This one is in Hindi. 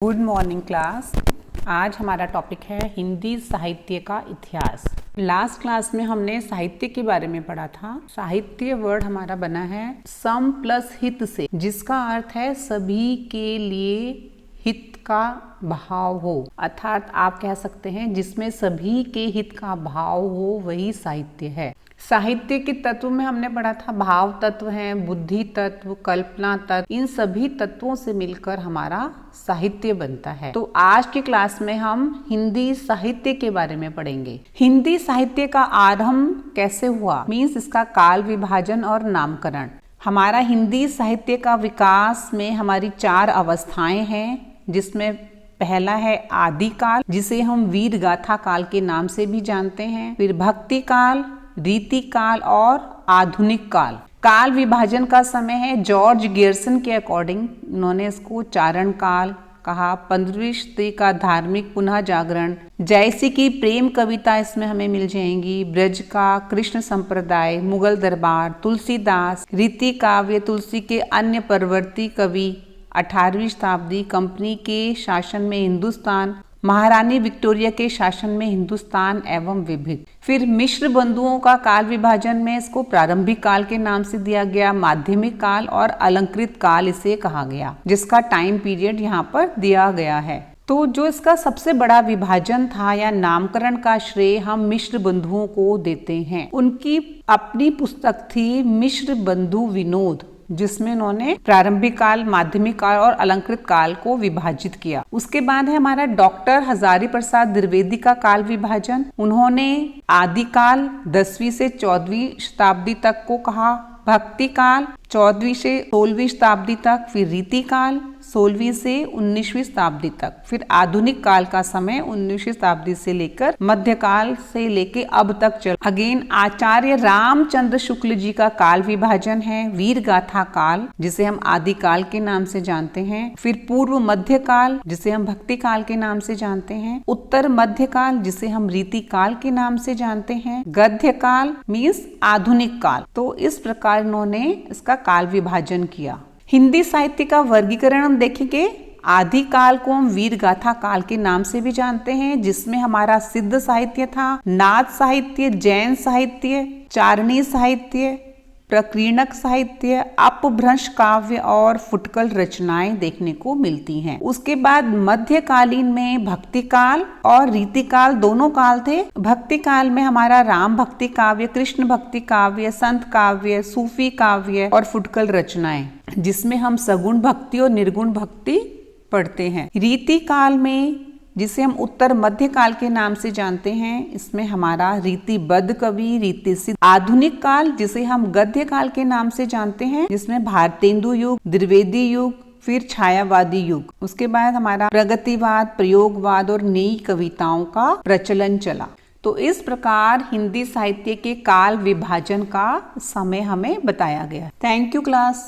Good morning class. आज हमारा टॉपिक है हिंदी साहित्य का इतिहास। लास्ट क्लास में हमने साहित्य के बारे में पढ़ा था। साहित्य वर्ड हमारा बना है सम प्लस हित से, जिसका अर्थ है सभी के लिए हित का भाव हो, अर्थात आप कह सकते हैं जिसमें सभी के हित का भाव हो वही साहित्य है। साहित्य के तत्व में हमने पढ़ा था भाव तत्व हैं, बुद्धि तत्व, कल्पना तत्व, इन सभी तत्वों से मिलकर हमारा साहित्य बनता है। तो आज की क्लास में हम हिंदी साहित्य के बारे में पढ़ेंगे। हिंदी साहित्य का आरंभ कैसे हुआ, मीन्स इसका काल विभाजन और नामकरण। हमारा हिंदी साहित्य का विकास में हमारी 4 अवस्थाएं हैं, जिसमें पहला है आदि काल, जिसे हम वीर गाथा काल के नाम से भी जानते हैं। फिर भक्ति काल, रीति काल और आधुनिक काल। काल विभाजन का समय है जॉर्ज गियर्सन के अकॉर्डिंग, उन्होंने इसको चारण काल कहा। 15वीं शताब्दी का धार्मिक पुनः जागरण, जैसे की प्रेम कविता इसमें हमें मिल जाएंगी। ब्रज का कृष्ण संप्रदाय, मुगल दरबार, तुलसीदास, रीति काव्य, तुलसी के अन्य परवर्ती कवि। 18वीं शताब्दी कंपनी के शासन में हिंदुस्तान, महारानी विक्टोरिया के शासन में हिंदुस्तान एवं विभिन्न। फिर मिश्र बंधुओं का काल विभाजन में इसको प्रारंभिक काल के नाम से दिया गया, माध्यमिक काल और अलंकृत काल इसे कहा गया, जिसका टाइम पीरियड यहाँ पर दिया गया है। तो जो इसका सबसे बड़ा विभाजन था या नामकरण का श्रेय हम मिश्र बंधुओं को देते हैं। उनकी अपनी पुस्तक थी मिश्र बंधु विनोद, जिसमें उन्होंने प्रारंभिक काल, माध्यमिक काल और अलंकृत काल को विभाजित किया। उसके बाद है हमारा डॉक्टर हजारी प्रसाद द्विवेदी का काल विभाजन। उन्होंने आदि काल 10वीं से 14वीं शताब्दी तक को कहा, भक्ति काल 14वीं से 16वीं शताब्दी तक, फिर रीति काल 16वीं से 19वीं शताब्दी तक, फिर आधुनिक काल का समय 19वीं शताब्दी से लेकर मध्यकाल से लेकर अब तक चल। अगेन आचार्य रामचंद्र शुक्ल जी का काल विभाजन है वीर गाथा काल, जिसे हम आदि काल के नाम से जानते हैं। फिर पूर्व मध्य काल, जिसे हम भक्ति काल के नाम से जानते हैं। उत्तर मध्य काल, जिसे हम रीति काल के नाम से जानते हैं। गद्य काल मीन्स आधुनिक काल। तो इस प्रकार इन्होंने इसका काल विभाजन किया। हिंदी साहित्य का वर्गीकरण हम देखेंगे। आदि काल को हम वीर गाथा काल के नाम से भी जानते हैं, जिसमें हमारा सिद्ध साहित्य था, नाथ साहित्य, जैन साहित्य, चारणी साहित्य, प्रकीर्णक साहित्य, अपभ्रंश काव्य और फुटकल रचनाएं देखने को मिलती हैं। उसके बाद मध्यकालीन में भक्ति काल और रीति काल दोनों काल थे। भक्ति काल में हमारा राम भक्ति काव्य, कृष्ण भक्ति काव्य, संत काव्य, सूफी काव्य और फुटकल रचनाएं, जिसमें हम सगुण भक्ति और निर्गुण भक्ति पढ़ते हैं। रीति काल में, जिसे हम उत्तर मध्य काल के नाम से जानते हैं, इसमें हमारा रीतिबद्ध कवि, रीति सिद्ध। आधुनिक काल, जिसे हम गद्य काल के नाम से जानते हैं, जिसमें भारतेंदु युग, द्विवेदी युग, फिर छायावादी युग। उसके बाद हमारा प्रगतिवाद, प्रयोगवाद और नई कविताओं का प्रचलन चला। तो इस प्रकार हिंदी साहित्य के काल विभाजन का समय हमें बताया गया। Thank you class.